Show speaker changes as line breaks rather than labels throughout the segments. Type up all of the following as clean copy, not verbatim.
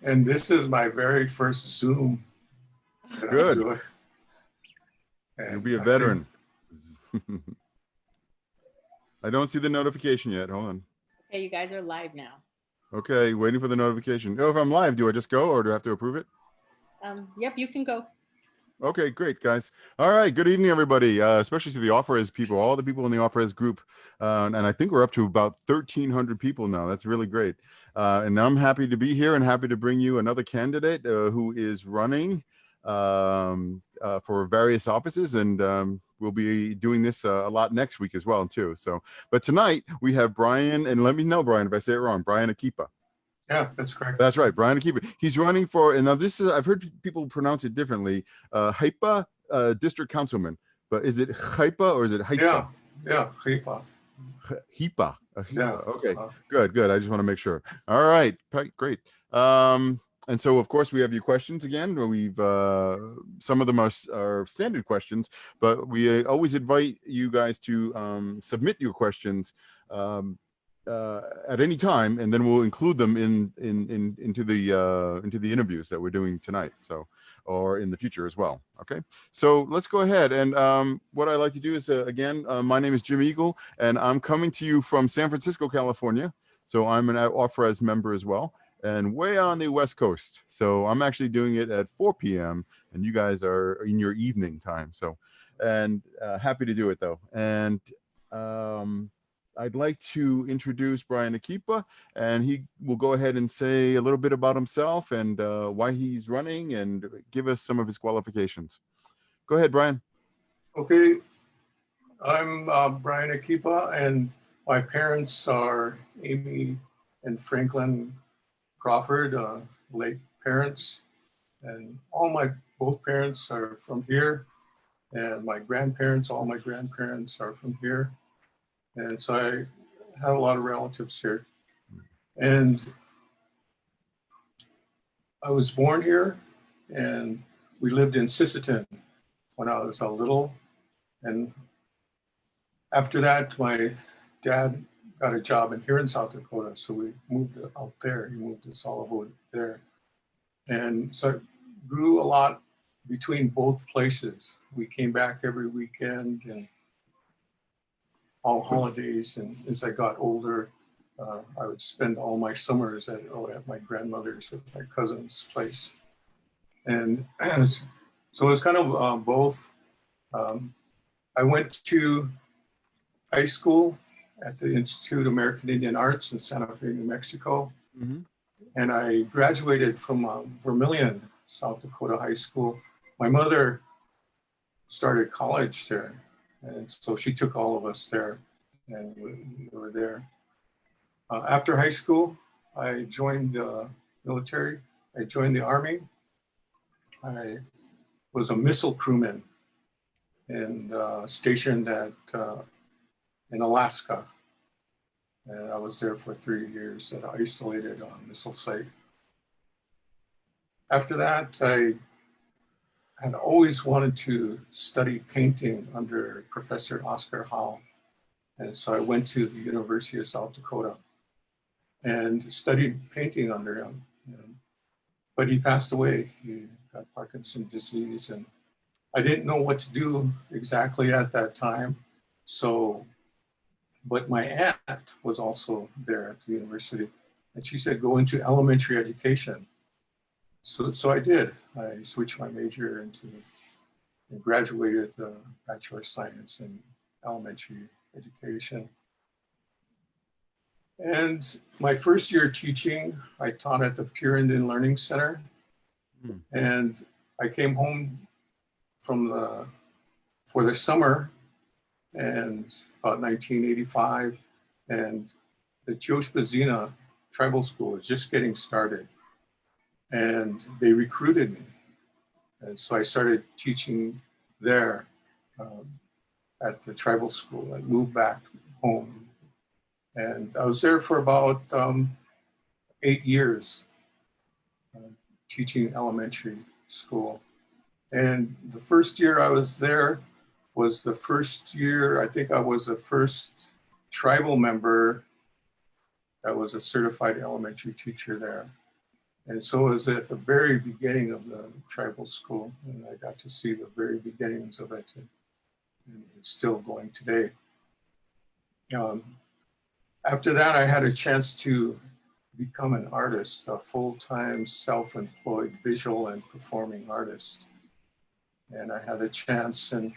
And this is my very first Zoom that
Good.
I'm doing.
You'll be a veteran. I don't see the notification yet. Hold on.
Okay, you guys are live now.
Okay, waiting for the notification. Oh, if I'm live, do I just go or do I have to approve it?
Yep, you can go.
Okay, great, guys. All right, good evening, everybody, especially to the Offer-Res people, all the people in the Offer-Res group. And I think we're up to about 1,300 people now. That's really great. And I'm happy to be here and happy to bring you another candidate who is running for various offices. And we'll be doing this a lot next week as well, too. So, but tonight we have Bryan, and let me know, Bryan, if I say it wrong, Bryan Akipa.
Yeah, that's correct.
That's right, Bryan Akipa. He's running for, and now this is, I've heard people pronounce it differently, Haipa district councilman, but is it Haipa or is it Haipa?
Yeah, Akipa.
Hipa.
Yeah.
Okay, good. I just want to make sure. All right, great. And so, of course, we have your questions again. We've some of them are standard questions, but we always invite you guys to submit your questions at any time, and then we'll include them into the interviews that we're doing tonight, so or in the future as well. Okay, so let's go ahead, and what I like to do is again, my name is Jim Eagle, and I'm coming to you from San Francisco, California. So I'm an Offer-Res member as well, and way on the West Coast. So I'm actually doing it at 4 p.m. and you guys are in your evening time. So, and happy to do it though. And I'd like to introduce Bryan Akipa, and he will go ahead and say a little bit about himself and why he's running and give us some of his qualifications. Go ahead, Bryan.
Okay, I'm Bryan Akipa, and my parents are Amy and Franklin Crawford, late parents, and both parents are from here, and all my grandparents are from here. And so I have a lot of relatives here. And I was born here, and we lived in Sisseton when I was a little. And after that, my dad got a job here in South Dakota, so we moved out there. He moved to Solihull there. And so I grew a lot between both places. We came back every weekend and all holidays, and as I got older, I would spend all my summers at my grandmother's with my cousin's place. And so it was kind of both. I went to high school at the Institute of American Indian Arts in Santa Fe, New Mexico.
Mm-hmm.
And I graduated from Vermilion, South Dakota High School. My mother started college there. And so she took all of us there, and we were there. After high school, I joined the military. I joined the Army. I was a missile crewman and stationed in Alaska. And I was there for 3 years at an isolated missile site. After that, I had always wanted to study painting under Professor Oscar Howe. And so I went to the University of South Dakota and studied painting under him. But he passed away. He got Parkinson's disease, and I didn't know what to do exactly at that time. So, but my aunt was also there at the university, and she said, go into elementary education. So I did. I switched my major and graduated with a Bachelor of Science in elementary education. And my first year teaching, I taught at the Pure Indian Learning Center. And I came home for the summer, and about 1985, and the Tioshpazina Tribal School was just getting started. And they recruited me. And so I started teaching there at the tribal school. I moved back home. And I was there for about 8 years teaching elementary school. And the first year I was there was the first year, I think I was the first tribal member that was a certified elementary teacher there. And so it was at the very beginning of the tribal school, and I got to see the very beginnings of it. And it's still going today. After that, I had a chance to become an artist, a full-time self-employed visual and performing artist. And I had a chance, and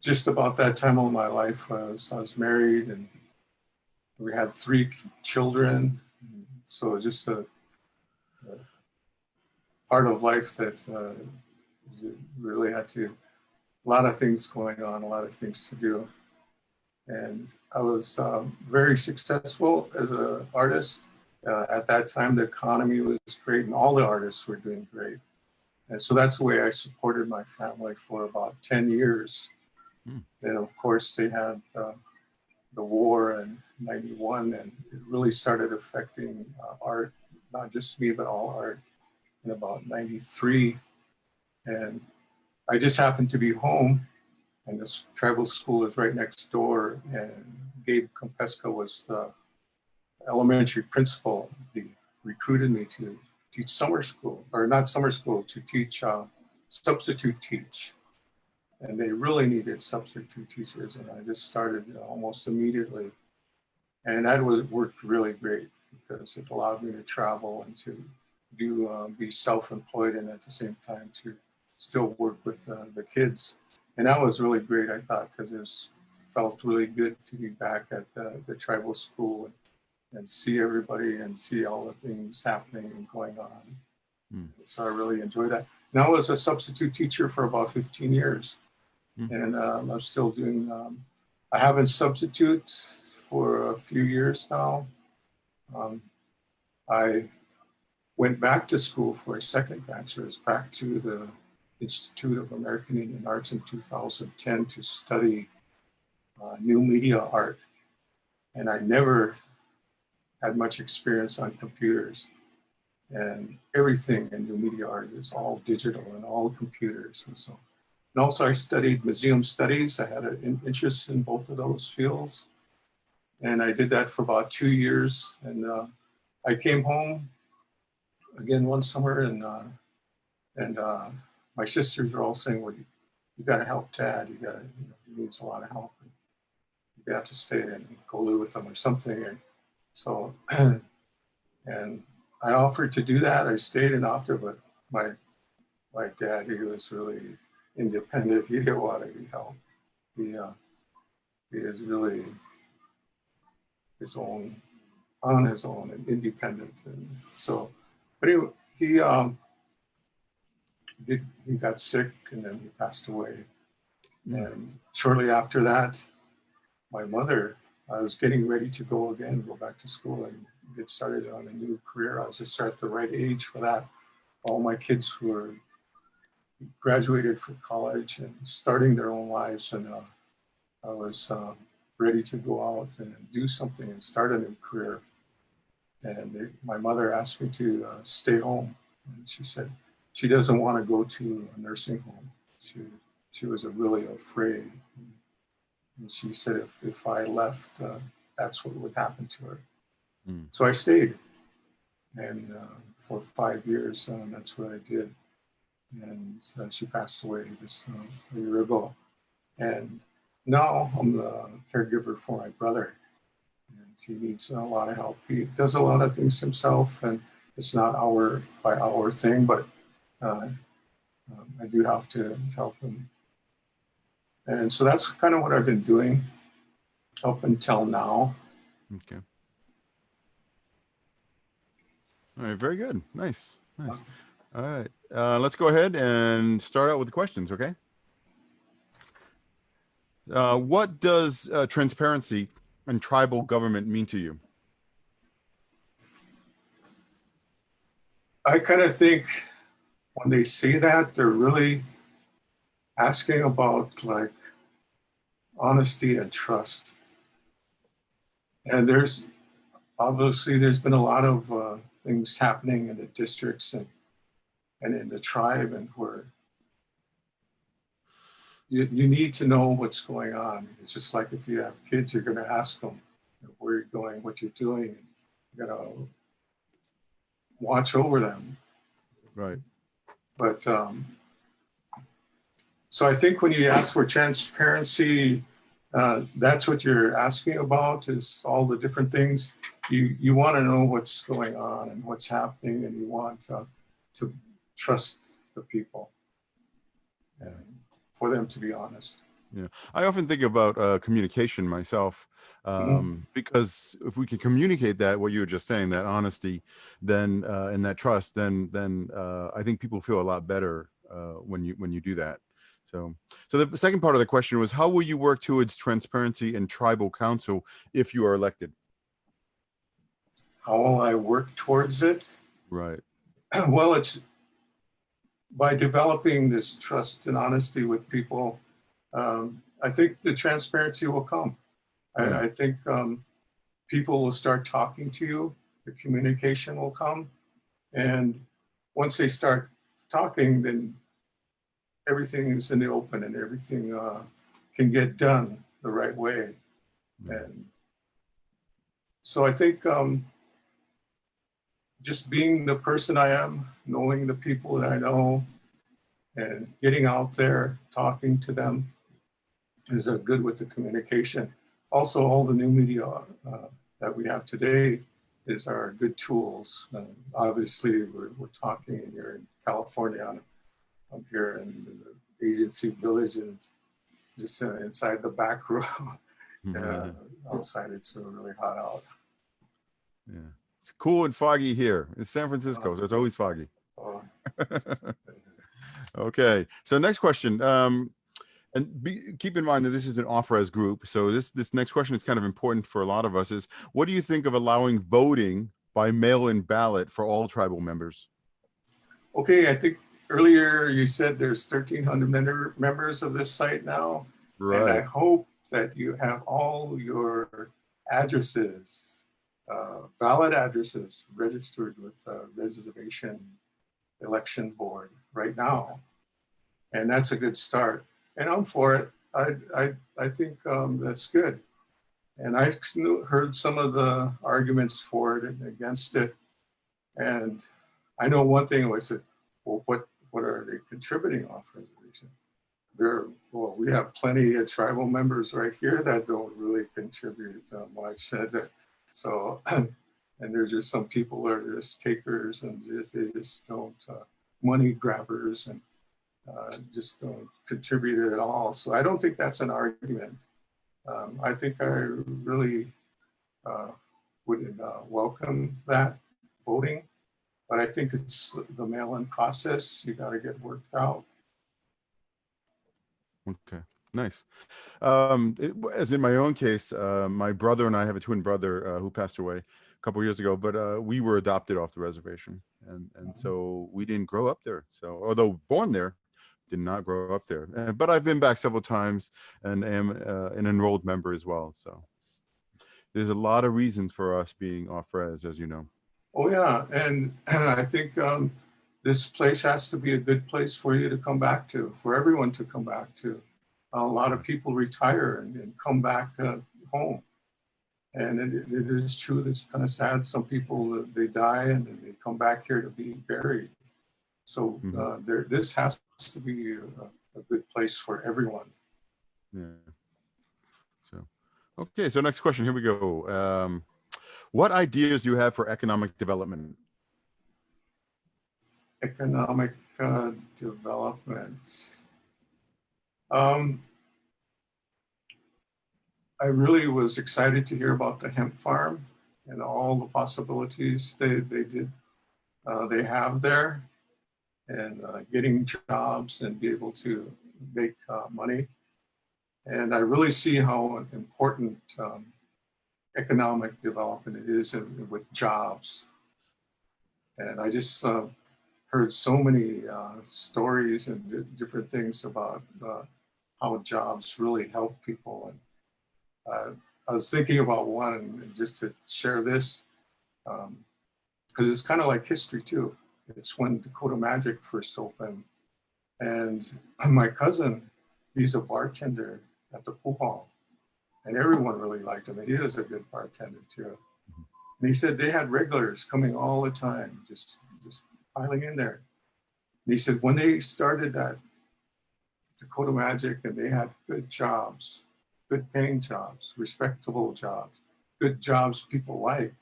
just about that time of my life, I was married and we had 3 children. So just a part of life that really had to, a lot of things going on, a lot of things to do. And I was very successful as an artist. At that time, the economy was great and all the artists were doing great. And so that's the way I supported my family for about 10 years. And of course, they had the war in '91, and it really started affecting art, not just me, but all art in about '93. And I just happened to be home, and this tribal school is right next door, and Gabe Compesca was the elementary principal. He recruited me to teach summer school, or not summer school, to teach substitute teach. And they really needed substitute teachers, and I just started almost immediately. And that worked really great because it allowed me to travel and to be self-employed, and at the same time to still work with the kids. And that was really great, I thought, because it felt really good to be back at the tribal school and see everybody and see all the things happening and going on. So I really enjoyed that. And I was a substitute teacher for about 15 years. And I'm still doing, I haven't substitute for a few years now. I went back to school for a second bachelor's, back to the Institute of American Indian Arts in 2010 to study new media art. And I never had much experience on computers. And everything in new media art is all digital and all computers. And also I studied museum studies. I had an interest in both of those fields. And I did that for about 2 years. And I came home again one summer, and my sisters were all saying, well, you got to help Dad. He needs a lot of help. You have to stay and go live with him or something. And so, and I offered to do that. I stayed in after, but my dad, he was really independent. He didn't want any help. He is really on his own and independent. And so, but he got sick and then he passed away. And shortly after that, my mother, I was getting ready to go back to school and get started on a new career. I was just at the right age for that. All my kids were graduated from college and starting their own lives, and I was ready to go out and do something and start a new career. And my mother asked me to stay home. And she said she doesn't want to go to a nursing home. She was really afraid. And she said if I left, that's what would happen to her. So I stayed. And for 5 years, that's what I did. And she passed away a year ago. And now I'm the caregiver for my brother. And he needs a lot of help. He does a lot of things himself, and it's not hour by hour thing, but I do have to help him. And so that's kind of what I've been doing up until now.
Okay. All right, very good. Nice. All right, let's go ahead and start out with the questions, okay? What does transparency and tribal government mean to you?
I kind of think when they say that, they're really asking about like honesty and trust. And there's been a lot of things happening in the districts and in the tribe, and where you need to know what's going on. It's just like if you have kids, you're going to ask them where you're going, what you're doing. watch over them.
Right.
But so I think when you ask for transparency, that's what you're asking about, is all the different things. You want to know what's going on and what's happening, and you want to trust the people and for them to be honest.
Yeah, I often think about communication myself, because if we can communicate that, what you were just saying, that honesty, then and that trust, then I think people feel a lot better when you do that. So the second part of the question was, how will you work towards transparency in tribal council if you are elected?
How will I work towards it?
Right.
Well, it's by developing this trust and honesty with people. I think the transparency will come. I think people will start talking to you, the communication will come. And once they start talking, then everything is in the open and everything can get done the right way. And so I think just being the person I am, knowing the people that I know, and getting out there, talking to them is good with the communication. Also, all the new media that we have today are good tools. Obviously, we're talking, and you're in California. I'm here in the agency village, and it's just inside the back row. Outside, it's really hot out.
Yeah, it's cool and foggy here. It's San Francisco, so it's always foggy. Okay, so next question. Keep in mind that this is an offer-as group, so this next question is kind of important for a lot of us. Is what do you think of allowing voting by mail-in ballot for all tribal members?
Okay, I think earlier you said there's 1,300 members of this site now,
Right.
and I hope that you have all your addresses, valid addresses, registered with Reservation Election Board right now, and that's a good start. And I'm for it. I think that's good. And I've heard some of the arguments for it and against it. And I know one thing was that, well, what are they contributing off reservation? Well, we have plenty of tribal members right here that don't really contribute much. So, and there's just some people that are just takers and they just don't, money grabbers, and just don't contribute at all. So I don't think that's an argument. I think I really would welcome that voting, but I think it's the mail-in process. You got to get worked out.
Okay, nice. As in my own case, my brother and I have a twin brother who passed away a couple years ago, but we were adopted off the reservation, and so we didn't grow up there. So although born there, did not grow up there. But I've been back several times and am an enrolled member as well. So there's a lot of reasons for us being off-res, as you know.
Oh yeah, and I think this place has to be a good place for you to come back to, for everyone to come back to. A lot of people retire and come back home. And it is true, it's kind of sad. Some people, they die and then they come back here to be buried. So this has to be a good place for everyone.
Yeah. So, okay, so next question, here we go. What ideas do you have for economic development?
Economic development. I really was excited to hear about the hemp farm and all the possibilities they have there, and getting jobs and be able to make money. And I really see how important economic development it is with jobs. And I just heard so many stories and different things about how jobs really help people. And I was thinking about one, and just to share this, because it's kind of like history too. It's when Dakota Magic first opened. And my cousin, he's a bartender at the pool hall. And everyone really liked him. He is a good bartender too. And he said they had regulars coming all the time, just piling in there. And he said when they started that Dakota Magic and they had good jobs, good paying jobs, respectable jobs, good jobs people like,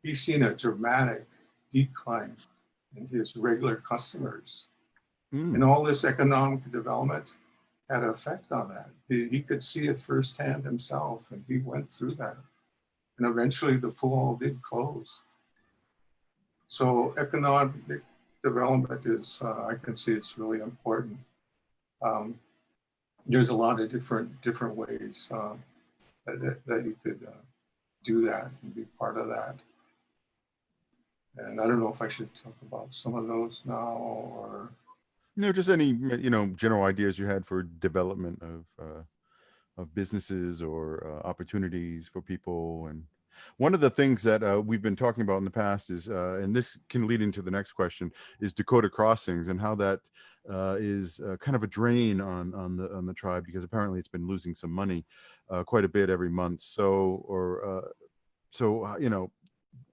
he's seen a dramatic decline in his regular customers. And all this economic development had an effect on that. He could see it firsthand himself, and he went through that. And eventually the pool did close. So economic development is, I can see it's really important. There's a lot of different ways that you could do that and be part of that. And I don't know if I should talk about some of those now or.
No, just any, general ideas you had for development of businesses or opportunities for people. And one of the things that we've been talking about in the past is, and this can lead into the next question, is Dakota crossings and how that is kind of a drain on the tribe, because apparently it's been losing some money quite a bit every month. So,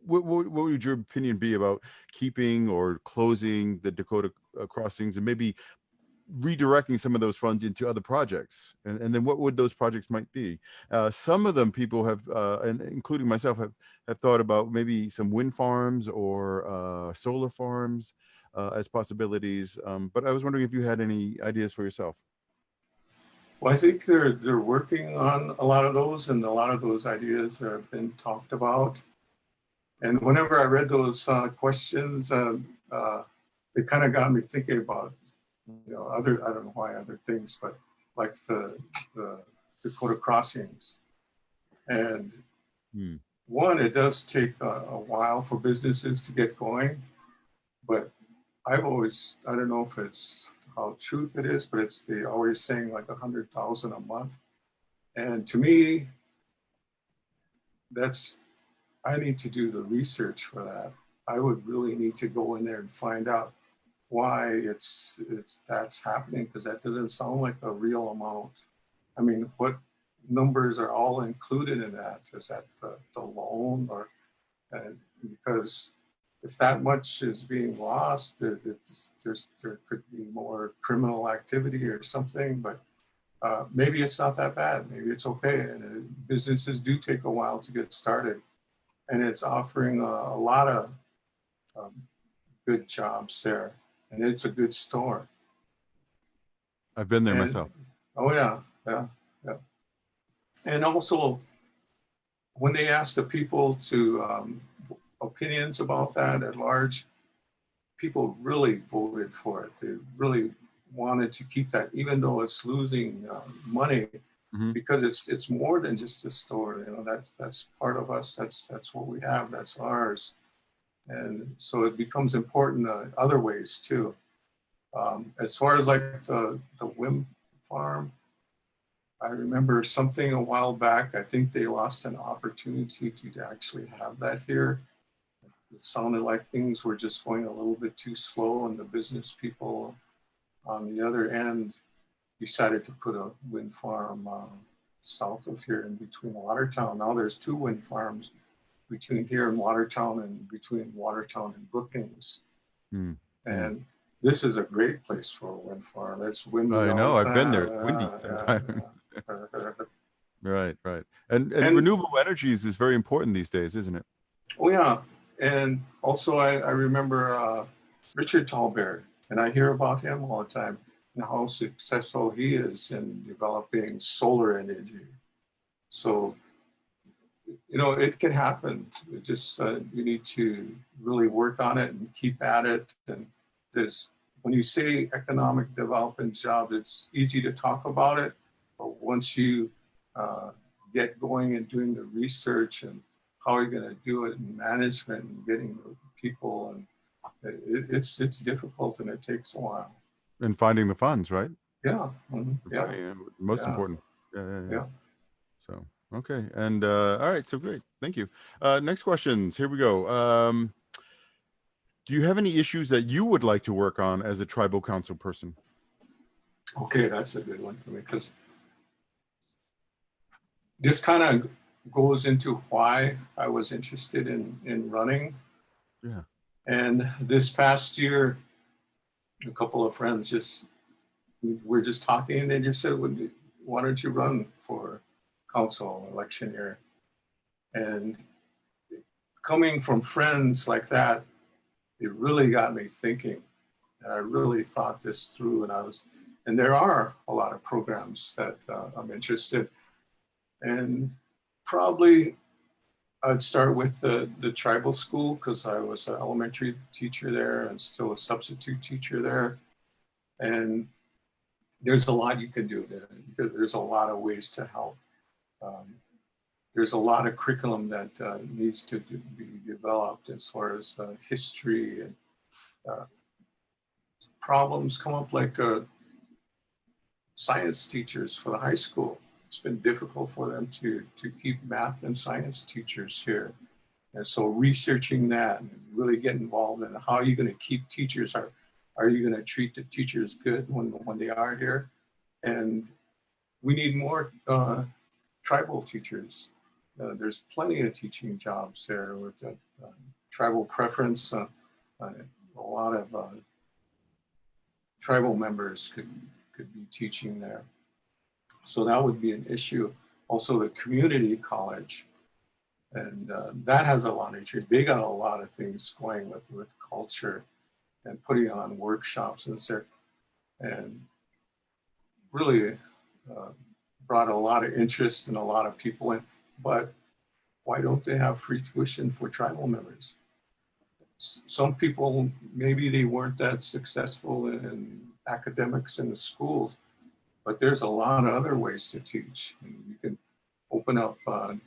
what would your opinion be about keeping or closing the Dakota crossings and maybe redirecting some of those funds into other projects? And then what would those projects might be? Some of them people have, and including myself, have thought about maybe some wind farms or solar farms as possibilities. But I was wondering if you had any ideas for yourself.
Well, I think they're working on a lot of those, and a lot of those ideas have been talked about. And whenever I read those questions, it kind of got me thinking about, I don't know why other things, but like the Dakota crossings. And one, it does take a while for businesses to get going, but I've always, I don't know if it's how truth it is, but they always saying like 100,000 a month. And to me, I need to do the research for that. I would really need to go in there and find out why that's happening, because that doesn't sound like a real amount. I mean, what numbers are all included in that? Is that the loan, or because if that much is being lost, there could be more criminal activity or something. But maybe it's not that bad. Maybe it's okay. And businesses do take a while to get started. And it's offering a lot of good jobs there. And it's a good store.
I've been there myself.
Oh, yeah. And also, when they asked the people to opinions about that at large, people really voted for it. They really wanted to keep that, even though it's losing money. Because it's more than just a store, that's part of us. That's what we have. That's ours, and so it becomes important other ways too. As far as like the wind farm, I remember something a while back. I think they lost an opportunity to actually have that here. It sounded like things were just going a little bit too slow, and the business people on the other end decided to put a wind farm south of here in between Watertown. Now there's 2 wind farms between here and Watertown, and between Watertown and Brookings. And this is a great place for a wind farm. It's windy.
I know,
all the
I've been there.
time.
Windy. Right. And renewable energies is very important these days, isn't it?
Oh yeah. And also I remember Richard Tallberg, and I hear about him all the time, and how successful he is in developing solar energy. So, it can happen. It just, you need to really work on it and keep at it. And when you say economic development job, it's easy to talk about it, but once you get going and doing the research and how you're going to do it and management and getting the people, and it's difficult and it takes a while.
And finding the funds, right?
Yeah.
Most important. Yeah. So, okay. And all right. So great. Thank you. Next questions. Here we go. Do you have any issues that you would like to work on as a tribal council person?
Okay, that's a good one for me, because this kind of goes into why I was interested in running.
Yeah.
And this past year, a couple of friends we're just talking, and they just said, why don't you run for council election year? And coming from friends like that, it really got me thinking. And I really thought this through, and there are a lot of programs that I'm interested in. And probably I'd start with the tribal school, because I was an elementary teacher there and still a substitute teacher there. And there's a lot you can do there. There's a lot of ways to help. There's a lot of curriculum that needs to be developed as far as history, and problems come up like science teachers for the high school. It's been difficult for them to keep math and science teachers here. And so researching that and really get involved in how are you going to keep teachers, are you going to treat the teachers good when they are here? And we need more tribal teachers. There's plenty of teaching jobs there with tribal preference. A lot of tribal members could be teaching there. So that would be an issue. Also the community college, and that has a lot of issues. They got a lot of things going with culture and putting on workshops and stuff, and really brought a lot of interest and a lot of people in. But why don't they have free tuition for tribal members? Some people, maybe they weren't that successful in academics in the schools, but there's a lot of other ways to teach. And you can open up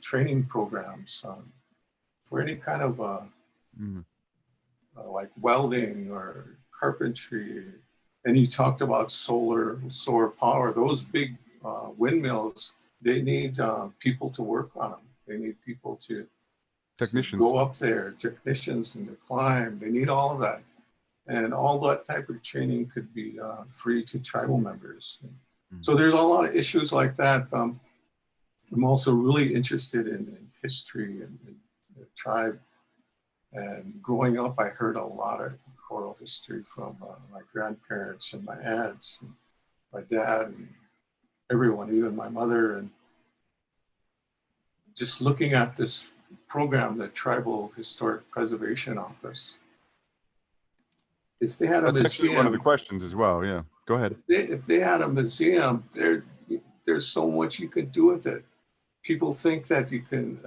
training programs for any kind of like welding or carpentry. And you talked about solar power. Those big windmills, they need people to work on them. They need people to go up there, technicians, and to climb. They need all of that. And all that type of training could be free to tribal members. So there's a lot of issues like that. I'm also really interested in history and the tribe. And growing up, I heard a lot of oral history from my grandparents and my aunts, and my dad, and everyone, even my mother. And just looking at this program, the Tribal Historic Preservation Office, if they had a museum,
actually one of the questions as well. Yeah, go ahead.
If they had a museum, there's so much you could do with it. People think that you can,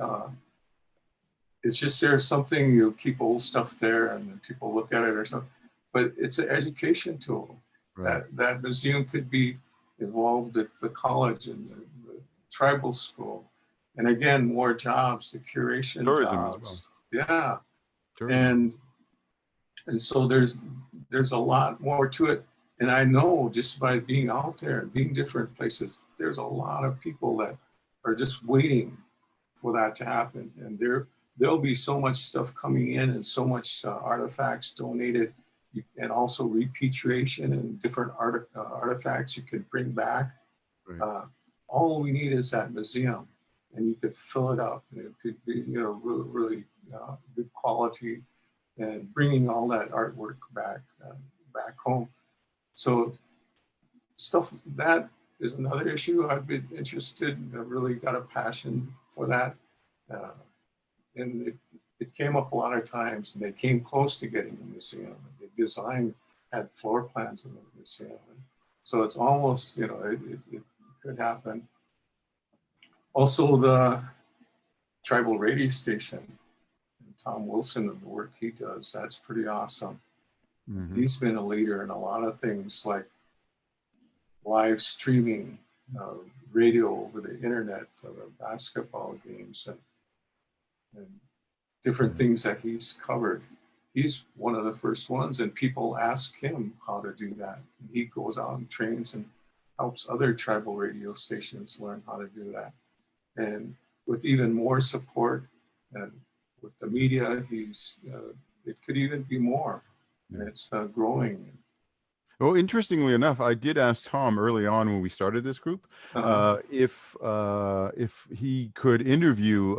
it's just there's something, you keep old stuff there and then people look at it or something, but it's an education tool. Right. That museum could be involved at the college and the tribal school. And again, more jobs, the curation
tourism
jobs.
As well.
Yeah.
Tourism.
And so there's a lot more to it. And I know just by being out there and being different places, there's a lot of people that are just waiting for that to happen. And there'll be so much stuff coming in and so much artifacts donated, and also repatriation and different artifacts you could bring back. Right. All we need is that museum, and you could fill it up, and it could be, really good quality, and bringing all that artwork back home. So stuff that is another issue I've been interested in. I've really got a passion for that. And it came up a lot of times, and they came close to getting a museum. The design had floor plans of the museum. So it's almost, it could happen. Also the tribal radio station, Tom Wilson, and the work he does, that's pretty awesome. Mm-hmm. He's been a leader in a lot of things like live streaming, radio over the internet, basketball games, and different things that he's covered. He's one of the first ones, and people ask him how to do that. And he goes out and trains and helps other tribal radio stations learn how to do that. And with even more support and with the media, it could even be more, and it's growing.
Well, interestingly enough, I did ask Tom early on when we started this group if he could interview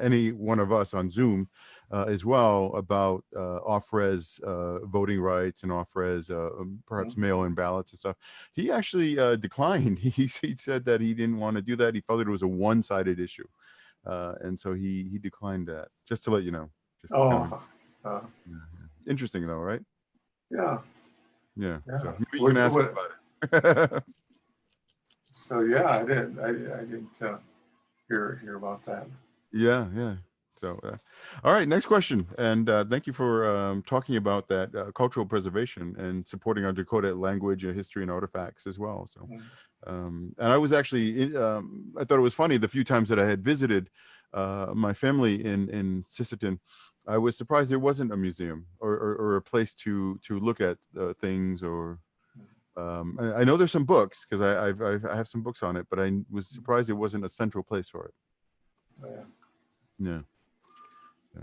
any one of us on Zoom as well about off-res voting rights and off-res perhaps mail-in ballots and stuff. He actually declined. He said that he didn't want to do that. He felt it was a one-sided issue, and so he declined that. Just to let you know. Just kind of,
uh,
interesting though, right?
yeah,
Yeah.
yeah.
So maybe you can ask him about it.
So yeah, I didn't hear about that.
Yeah, yeah. So, all right, next question. And thank you for talking about that cultural preservation and supporting our Dakota language and history and artifacts as well. So, and I was actually, I thought it was funny the few times that I had visited my family in Sisseton. I was surprised there wasn't a museum or a place to look at things or. I know there's some books because I have some books on it, but I was surprised there wasn't a central place for it.
Oh, yeah.
Yeah. Yeah.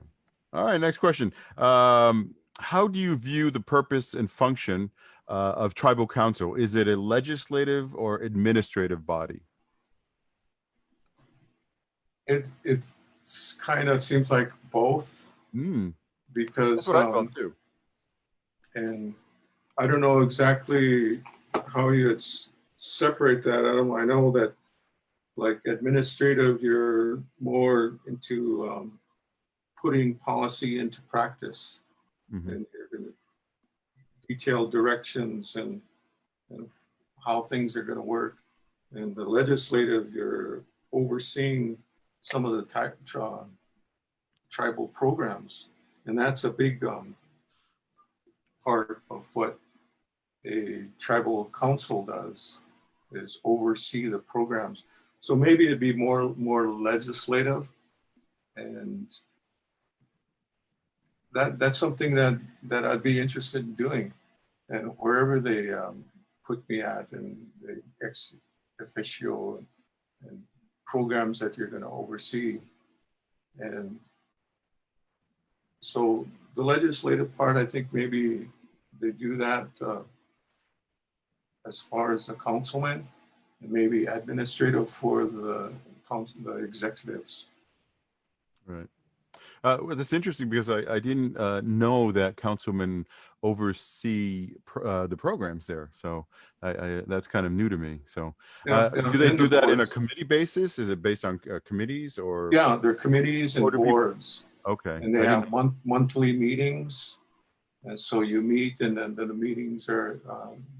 All right. Next question. How do you view the purpose and function of tribal council? Is it a legislative or administrative body?
It's kind of seems like both
That's
because
what I thought too.
and I don't know exactly how you'd separate that. I know that like administrative, you're more into putting policy into practice, and you're going to detail directions and how things are going to work. And the legislative, you're overseeing some of the tribal programs, and that's a big part of what a tribal council does, is oversee the programs. So maybe it'd be more legislative, and that's something that I'd be interested in doing, and wherever they put me at, and the ex officio and programs that you're going to oversee. And so the legislative part, I think maybe they do that as far as the councilman, and maybe administrative for the executives.
Right. Well, that's interesting because I didn't know that councilmen oversee the programs there. So that's kind of new to me. So do they do that in a committee basis? Is it based on committees or?
Yeah, they're committees and boards.
Okay.
And they have monthly meetings. And so you meet, and then the meetings are,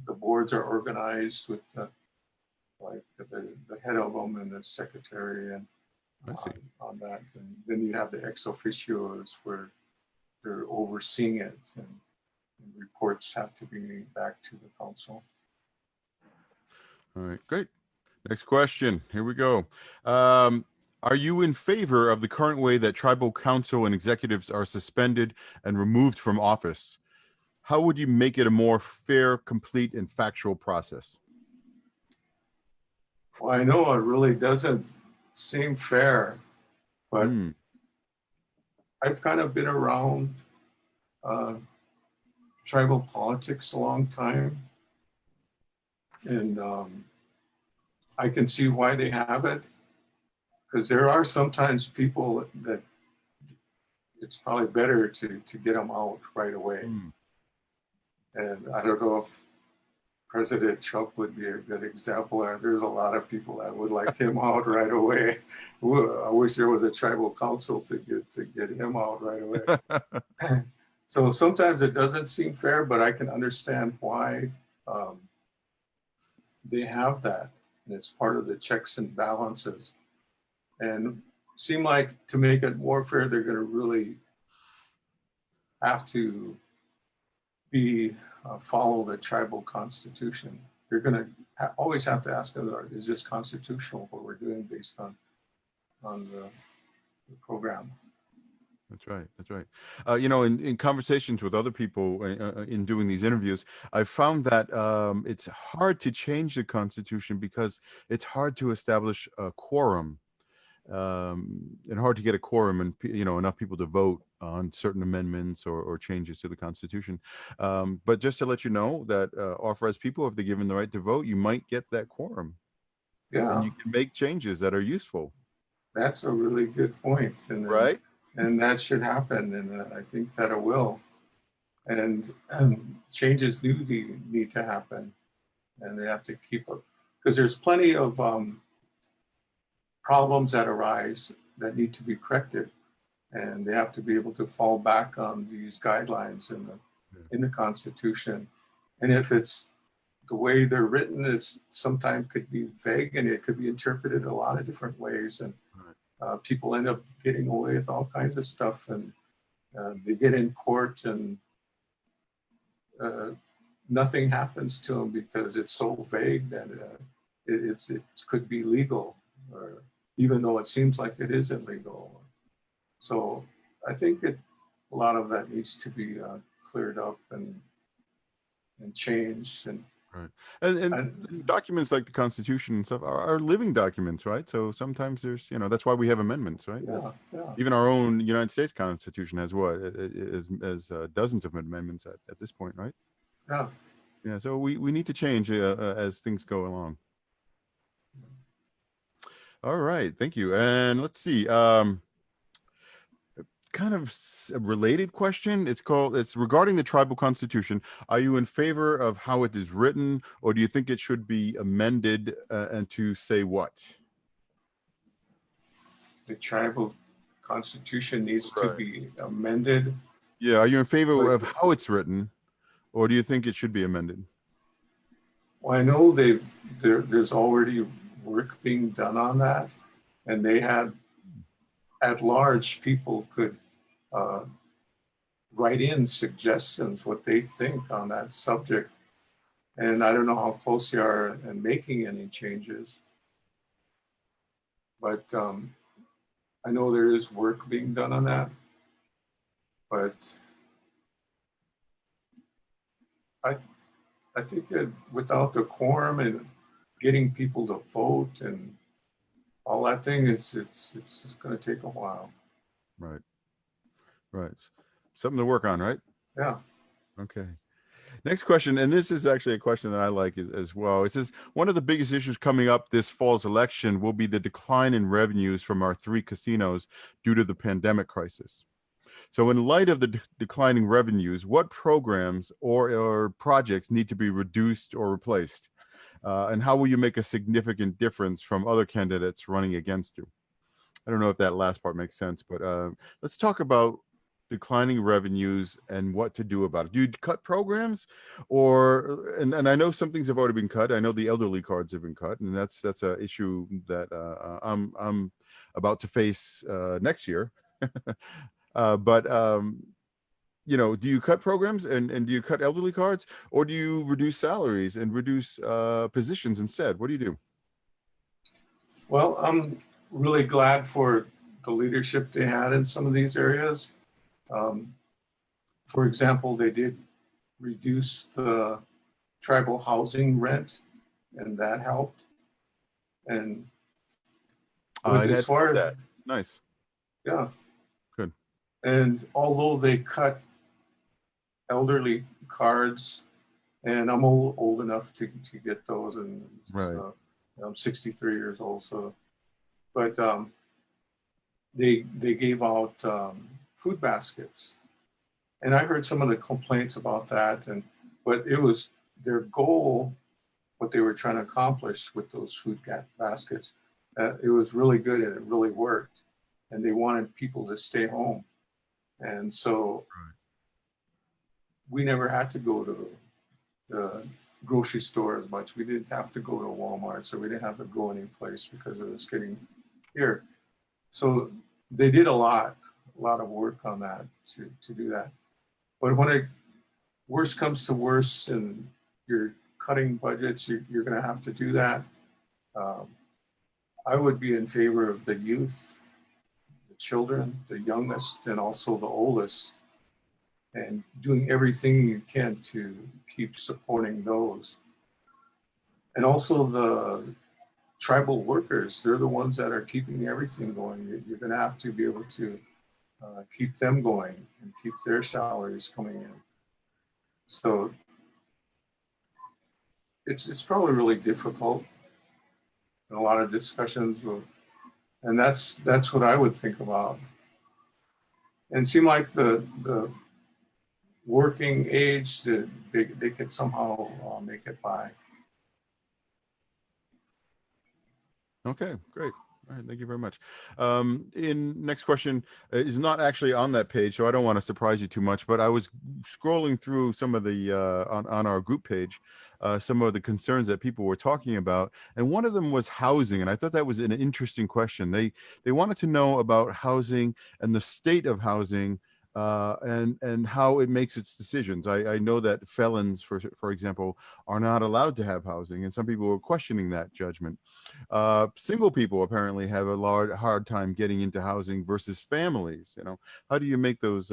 the boards are organized with like the head of them and the secretary and on that. And then you have the ex officios where they're overseeing it, and reports have to be made back to the council.
All right, great. Next question. Here we go. Are you in favor of the current way that tribal council and executives are suspended and removed from office? How would you make it a more fair, complete, and factual process?
Well, I know it really doesn't seem fair, but I've kind of been around tribal politics a long time, and I can see why they have it, because there are sometimes people that it's probably better to get them out right away. And I don't know if President Trump would be a good example. There's a lot of people that would like him out right away. I wish there was a tribal council to get him out right away. So sometimes it doesn't seem fair, but I can understand why they have that. And it's part of the checks and balances. And seem like to make it more fair, they're going to really have to follow the tribal constitution. You're going to always have to ask, is this constitutional, what we're doing based on the program?
That's right. That's right. You know, in conversations with other people in doing these interviews, I've found that it's hard to change the Constitution because it's hard to establish a quorum. and hard to get a quorum and enough people to vote on certain amendments or changes to the Constitution. But just to let you know that authorized people, if they're given the right to vote, you might get that quorum, and
Yeah,
you can make changes that are useful.
that's a really good point.
Right?
And that should happen. And I think that it will. And changes do need to happen. And they have to keep up. Because there's plenty of problems that arise that need to be corrected. And they have to be able to fall back on these guidelines in the Constitution. And if it's the way they're written, it's sometimes could be vague and it could be interpreted a lot of different ways. And people end up getting away with all kinds of stuff, and they get in court and nothing happens to them because it's so vague that it could be legal, or even though it seems like it is illegal. So I think a lot of that needs to be cleared up and changed. And
Right. And documents like the Constitution and stuff are living documents, right? So sometimes there's, that's why we have amendments, right?
yeah.
Even our own United States Constitution has dozens of amendments at this point, right?
Yeah.
Yeah. So we need to change as things go along. All right. Thank you. And let's see. Kind of a related question. It's regarding the tribal constitution. Are you in favor of how it is written, or do you think it should be amended and to say what?
The tribal constitution needs to
Right.
be amended.
Yeah. Are you in favor of how it's written, or do you think it should be amended?
Well, I know there's already work being done on that, and they had at large people could write in suggestions what they think on that subject. And I don't know how close they are in making any changes, but I know there is work being done on that. But I think that without the quorum and getting people to vote and all that thing, it's going to take a while.
Right. Something to work on, right?
Yeah.
Okay. Next question, and this is actually a question that I like as well. It says, one of the biggest issues coming up this fall's election will be the decline in revenues from our 3 casinos due to the pandemic crisis. So in light of the declining revenues, what programs or projects need to be reduced or replaced? And how will you make a significant difference from other candidates running against you? I don't know if that last part makes sense, but let's talk about declining revenues and what to do about it. Do you cut programs, and I know some things have already been cut. I know the elderly cards have been cut, and that's an issue that I'm about to face next year. But do you cut programs and do you cut elderly cards, or do you reduce salaries and reduce positions instead? What do you do?
Well, I'm really glad for the leadership they had in some of these areas. For example, they did reduce the tribal housing rent, and that helped. And as far as
that, nice.
Yeah.
Good.
And although they cut elderly cards, and I'm old enough to get those, and
right.
I'm 63 years old, so, but they gave out food baskets, and I heard some of the complaints about that, but it was their goal, what they were trying to accomplish with those food baskets. It was really good and it really worked, and they wanted people to stay home, and so we never had to go to the grocery store as much. We didn't have to go to Walmart, so we didn't have to go any place because it was getting here. So they did a lot of work on that to do that. But when it worse comes to worse and you're cutting budgets, you're going to have to do that. I would be in favor of the youth, the children, the youngest, and also the oldest, and doing everything you can to keep supporting those. And also the tribal workers. They're the ones that are keeping everything going. You're going to have to be able to keep them going and keep their salaries coming in. So it's probably really difficult, and a lot of discussions will, and that's what I would think about. And it seemed like the working age, they could somehow make it by.
Okay, great. All right, thank you very much. Next question is not actually on that page, so I don't want to surprise you too much, but I was scrolling through some of the on our group page, some of the concerns that people were talking about, and one of them was housing, and I thought that was an interesting question. They wanted to know about housing and the state of housing, and how it makes its decisions. I know that felons, for example, are not allowed to have housing, and some people were questioning that judgment. Single people apparently have a hard time getting into housing versus families. You know, how do you make those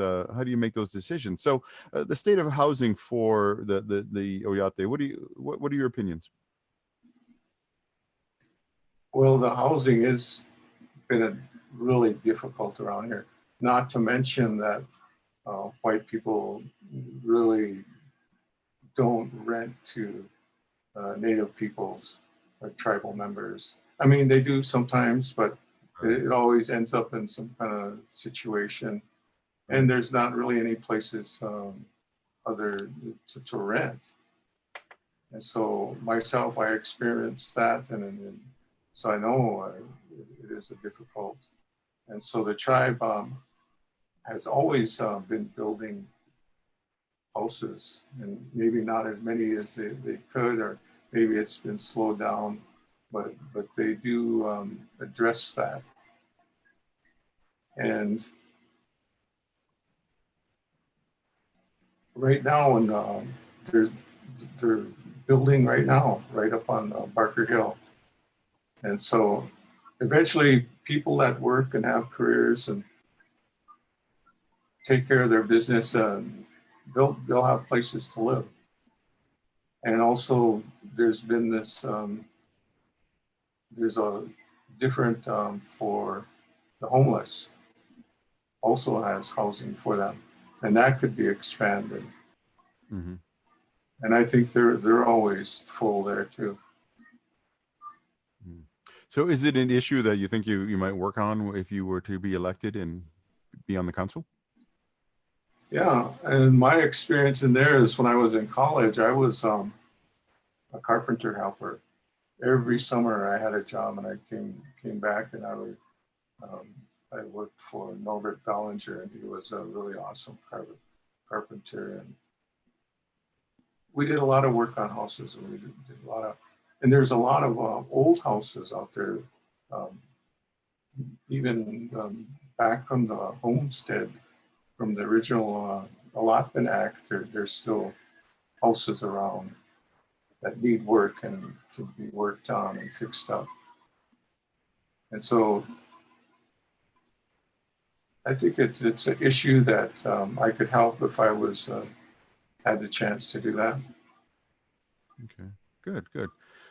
decisions? So the state of housing for the Oyate, what are your opinions?
Well, the housing has been really difficult around here. Not to mention that white people really don't rent to Native peoples or tribal members. I mean, they do sometimes, but it always ends up in some kind of situation. And there's not really any places other to rent. And so myself, I experienced that, and so I know it is a difficult. And so the tribe has always been building houses, and maybe not as many as they could, or maybe it's been slowed down, but they do address that. And right now, and they're building right now, right up on Barker Hill. And so eventually people that work and have careers and take care of their business, they'll have places to live. And also there's been this, there's a different for the homeless, also has housing for them. And that could be expanded.
Mm-hmm.
And I think they're always full there too.
So is it an issue that you think you might work on if you were to be elected and be on the council?
Yeah, and my experience in there is when I was in college, I was a carpenter helper. Every summer I had a job, and I came back, and I worked for Norbert Ballinger, and he was a really awesome carpenter. And we did a lot of work on houses, and we did a lot of, and there's a lot of old houses out there, even back from the homestead, from the original Allotment Act. There's still houses around that need work and can be worked on and fixed up. And so I think it's an issue that I could help if I was had the chance to do that.
Okay, good.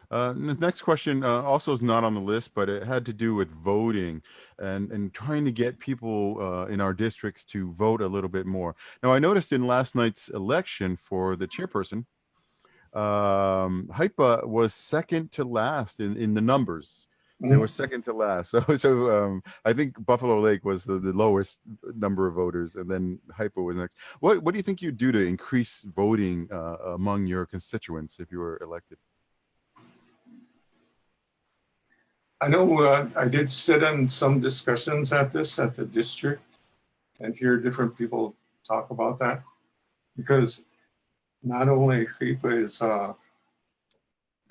Next question also is not on the list, but it had to do with voting and trying to get people in our districts to vote a little bit more. Now, I noticed in last night's election for the chairperson, Haipa was second to last in the numbers. They were second to last. So I think Buffalo Lake was the lowest number of voters, and then Haipa was next. What do you think you'd do to increase voting among your constituents if you were elected?
I know I did sit in some discussions at the district and hear different people talk about that, because not only Haipa is the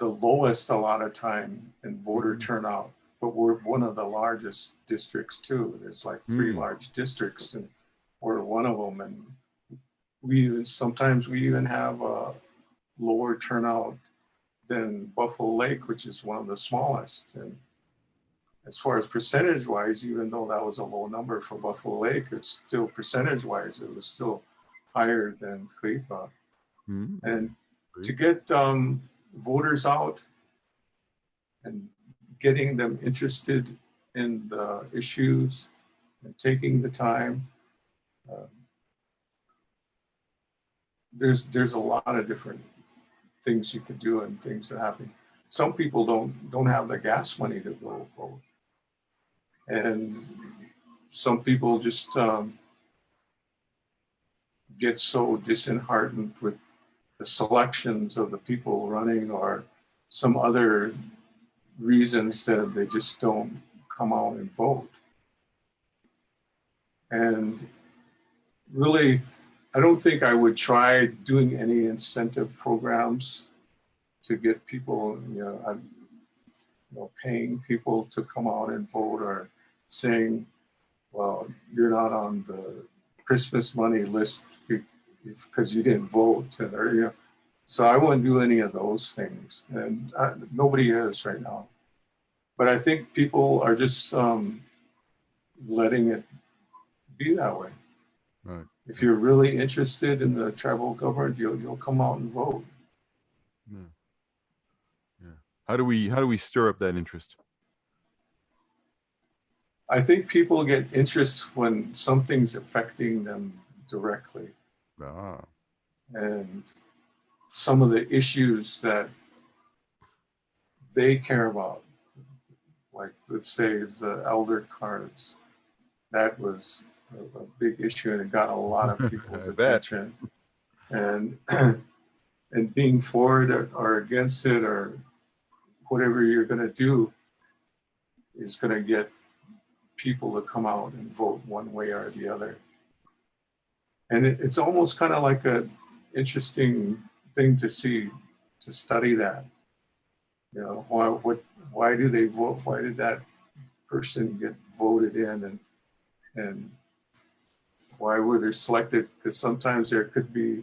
lowest a lot of time in voter turnout, but we're one of the largest districts too. There's like 3 large districts, and we're one of them. And sometimes we even have a lower turnout than Buffalo Lake, which is one of the smallest. And as far as percentage wise, even though that was a low number for Buffalo Lake, it's still percentage wise, it was still higher than Haipa. And to get voters out and getting them interested in the issues and taking the time. There's a lot of different things you could do and things that happen. Some people don't have the gas money to go vote, and some people just get so disheartened with the selections of the people running or some other reasons that they just don't come out and vote. And really, I don't think I would try doing any incentive programs to get people, paying people to come out and vote, or saying, well, you're not on the Christmas money list because you didn't vote, or, so I wouldn't do any of those things, and nobody is right now. But I think people are just letting it be that way.
Right.
If you're really interested in the tribal government, you'll come out and vote.
Yeah. Yeah. How do we stir up that interest?
I think people get interest when something's affecting them directly.
Ah.
And some of the issues that they care about, like let's say the elder cards, that was a big issue and it got a lot of people's
I bet.
attention. And and being for it or against it or whatever you're going to do is going to get people to come out and vote one way or the other. And it's almost kind of like an interesting thing to see, to study that. Why do they vote? Why did that person get voted in, and why were they selected? Because sometimes there could be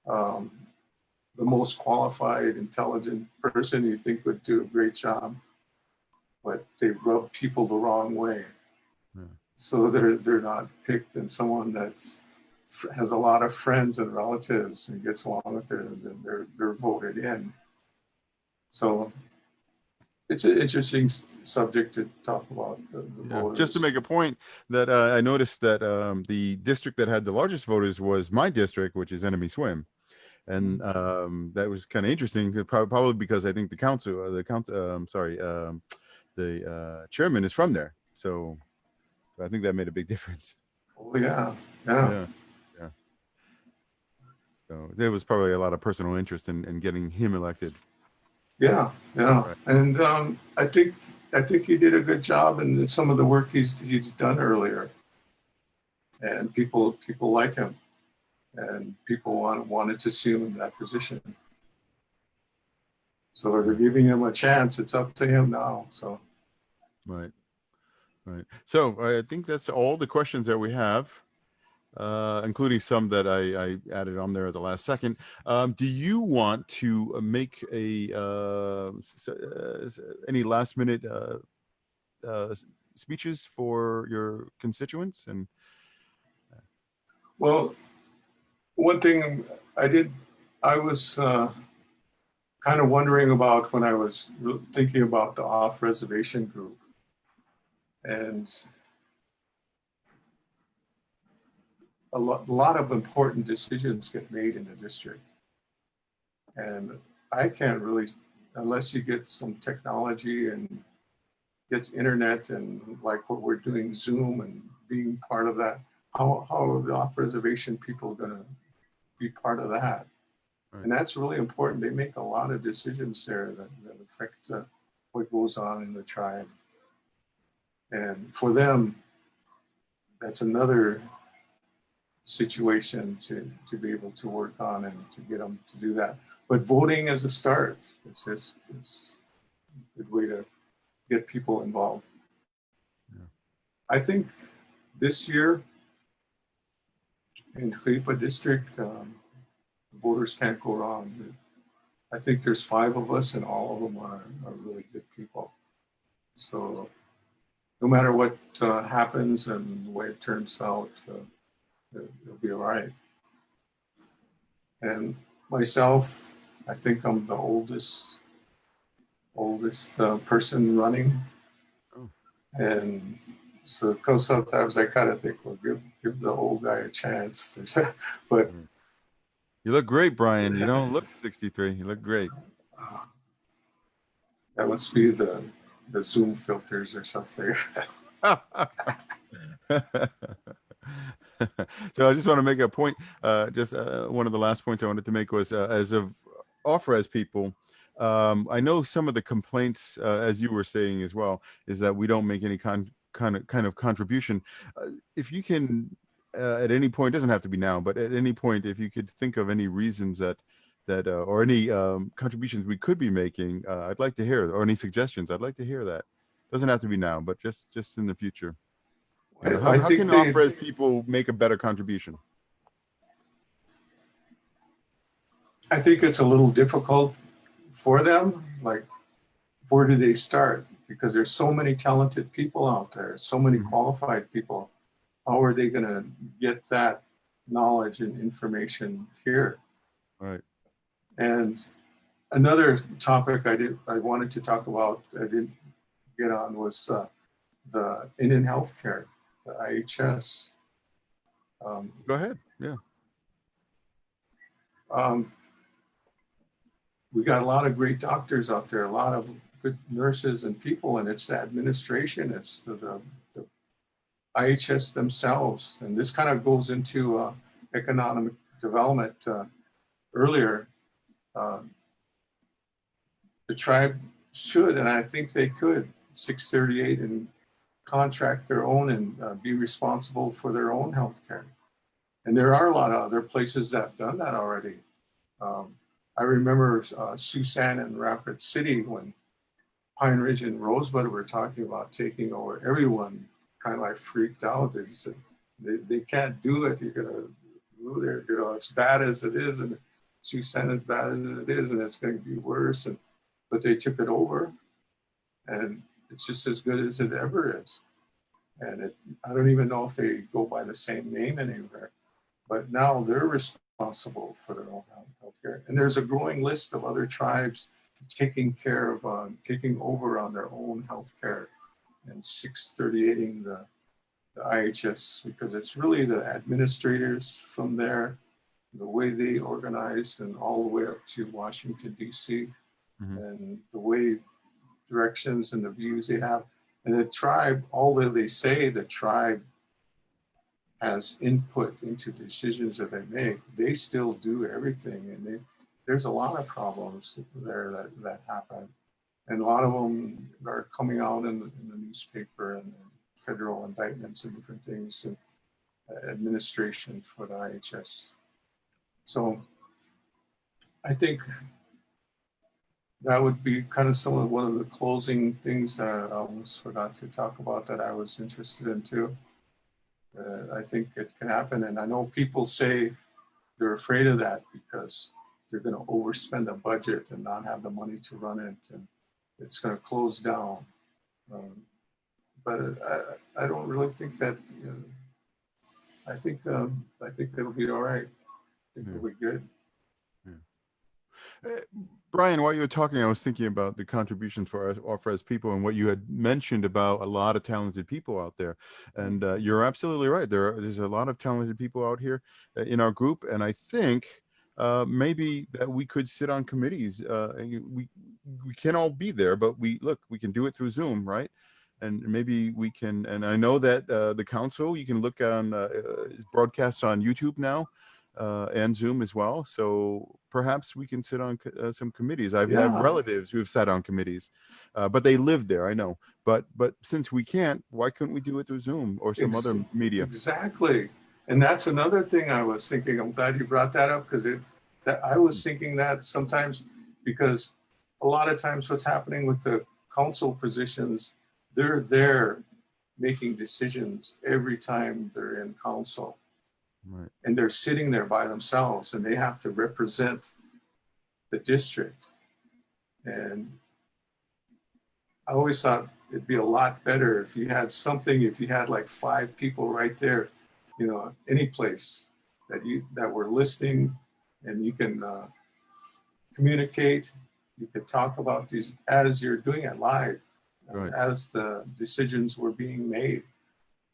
the most qualified, intelligent person you think would do a great job, but they rub people the wrong way. So they're not picked, and someone that's has a lot of friends and relatives and gets along with them, and they're voted in. So it's an interesting subject to talk about. The voters.
Just to make a point that I noticed that the district that had the largest voters was my district, which is Enemy Swim. And that was kind of interesting, probably because I think the chairman is from there. So I think that made a big difference.
Oh, yeah.
So there was probably a lot of personal interest in getting him elected.
Yeah. Right. And I think he did a good job in some of the work he's done earlier. And people like him, and people wanted to see him in that position. So they're giving him a chance. It's up to him now. So.
Right. So I think that's all the questions that we have, including some that I added on there at the last second. Do you want to make any last minute speeches for your constituents? And
well, one thing I was kind of wondering about when I was thinking about the off-reservation group. And a lot of important decisions get made in the district. And I can't really, unless you get some technology and get internet and like what we're doing, Zoom, and being part of that, how are the off-reservation people going to be part of that? Right. And that's really important. They make a lot of decisions there that affect what goes on in the tribe. And for them, that's another situation to be able to work on and to get them to do that. But voting is a start. It's a good way to get people involved. Yeah. I think this year in Akipa district, voters can't go wrong. I think there's 5 of us and all of them are really good people. So no matter what happens and the way it turns out, it'll be all right. And myself, I think I'm the oldest oldest person running.
Oh.
And so sometimes I kind of think, well, give the old guy a chance. But
you look great, Bryan. You don't look 63. You look great.
That must be the Zoom filters or something.
So I just want to make a point. One of the last points I wanted to make was as of off-res people, I know some of the complaints, as you were saying as well, is that we don't make any kind of contribution. If you can, at any point, doesn't have to be now, but at any point, if you could think of any reasons that or any contributions we could be making, I'd like to hear, or any suggestions, I'd like to hear that. Doesn't have to be now, but just in the future. You know,
I
how
think
can off-res people make a better contribution?
I think it's a little difficult for them. Like, where do they start? Because there's so many talented people out there, so many qualified people. How are they going to get that knowledge and information here?
Right.
And another topic I wanted to talk about, I didn't get on, was the Indian healthcare, the IHS.
Go ahead. Yeah.
We got a lot of great doctors out there, a lot of good nurses and people, and it's the administration, it's the IHS themselves. And this kind of goes into economic development. Earlier, the tribe should, and I think they could, 638 and contract their own and be responsible for their own healthcare. And there are a lot of other places that have done that already. I remember Susan and Rapid City, when Pine Ridge and Rosebud were talking about taking over, everyone kind of like freaked out. They said, they can't do it. You're going to move there. You know, it's bad as it is, and Susan as bad as it is, and it's going to be worse. But they took it over, and it's just as good as it ever is. And I don't even know if they go by the same name anywhere, but now they're responsible for their own healthcare. And there's a growing list of other tribes taking over on their own healthcare and 638ing the IHS, because it's really the administrators from there, the way they organize, and all the way up to Washington, D.C., and the way directions and the views they have. And the tribe, although they say the tribe has input into decisions that they make, they still do everything. And there's a lot of problems there that happen. And a lot of them are coming out in the newspaper, and federal indictments and different things, and administration for the IHS. So I think that would be kind of one of the closing things that I almost forgot to talk about that I was interested in too. I think it can happen. And I know people say they're afraid of that because they're going to overspend a budget and not have the money to run it, and it's going to close down. But I don't really think that. I think it'll be all right. I think it'll be good.
Bryan, while you were talking, I was thinking about the contributions for off-res people and what you had mentioned about a lot of talented people out there. And you're absolutely right. There's a lot of talented people out here in our group. And I think maybe that we could sit on committees. We can't all be there, but we can do it through Zoom, right? And maybe we can, and I know that the council, you can look on broadcasts on YouTube now. And Zoom as well. So perhaps we can sit on some committees. I've had relatives who have sat on committees, but they live there, I know. But since we can't, why couldn't we do it through Zoom or some other media?
Exactly. And that's another thing I was thinking. I'm glad you brought that up, because I was thinking that sometimes, because a lot of times what's happening with the council positions, they're there making decisions every time they're in council.
Right.
And they're sitting there by themselves, and they have to represent the district. And I always thought it'd be a lot better if you had like 5 people right there, any place that were listening, and you can communicate you could talk about these as you're doing it live,
Right.
as the decisions were being made.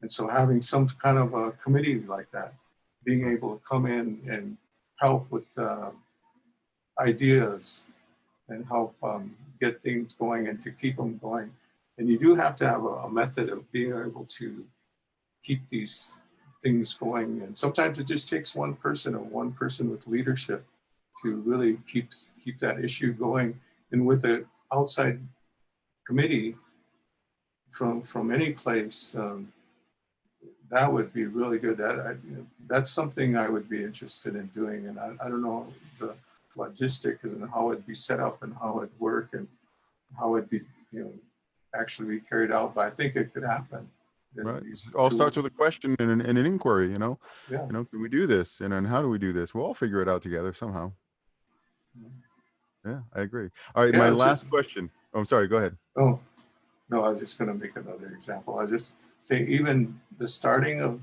And so having some kind of a committee like that, being able to come in and help with ideas and help get things going and to keep them going. And you do have to have a method of being able to keep these things going. And sometimes it just takes one person or one person with leadership to really keep that issue going. And with an outside committee from any place, that would be really good. That's something I would be interested in doing. And I don't know the logistics and how it'd be set up and how it'd work and how it'd be, actually be carried out. But I think it could happen.
Right. It all starts with a question and an inquiry,
Yeah.
Can we do this? And then how do we do this? We'll all figure it out together somehow. Yeah, I agree. All right.
Yeah,
My last question. Oh, I'm sorry. Go ahead.
Oh, no, I was just going to make another example. I was just saying, even the starting of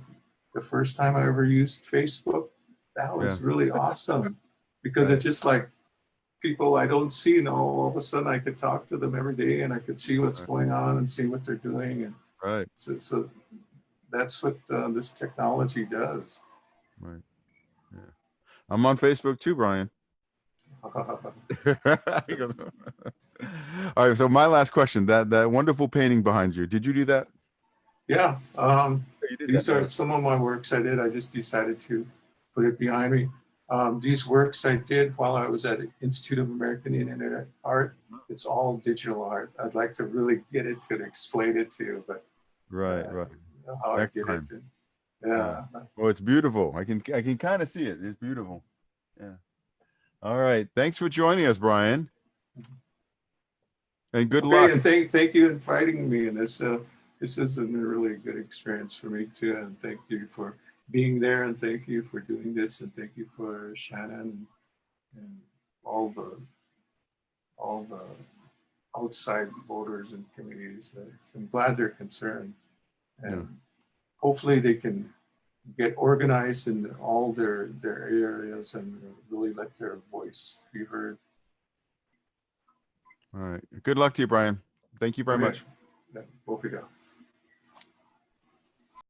the first time I ever used Facebook, that was really awesome because it's just like people I don't see, all of a sudden I could talk to them every day and I could see what's going on and see what they're doing. And so that's what this technology does.
Right. Yeah. I'm on Facebook too, Bryan. All right. So my last question, that wonderful painting behind you, did you do that?
Yeah.
You did
These
that.
are some of my works I did. I just decided to put it behind me. These works I did while I was at Institute of American Indian Art. It's all digital art. I'd like to really get into it, explain it to you, but
right.
How
Next
I did
time.
it. Yeah.
Well, it's beautiful. I can kind of see it. It's beautiful. Yeah. All right. Thanks for joining us, Bryan. And good luck.
And thank you for inviting me. And this has been a really good experience for me too. And thank you for being there. And thank you for doing this. And thank you for Shannon and all the outside voters and committees. I'm glad they're concerned. And hopefully they can get organized in all their areas and really let their voice be heard.
All right. Good luck to you, Bryan. Thank you very much.
Yeah, obrigado.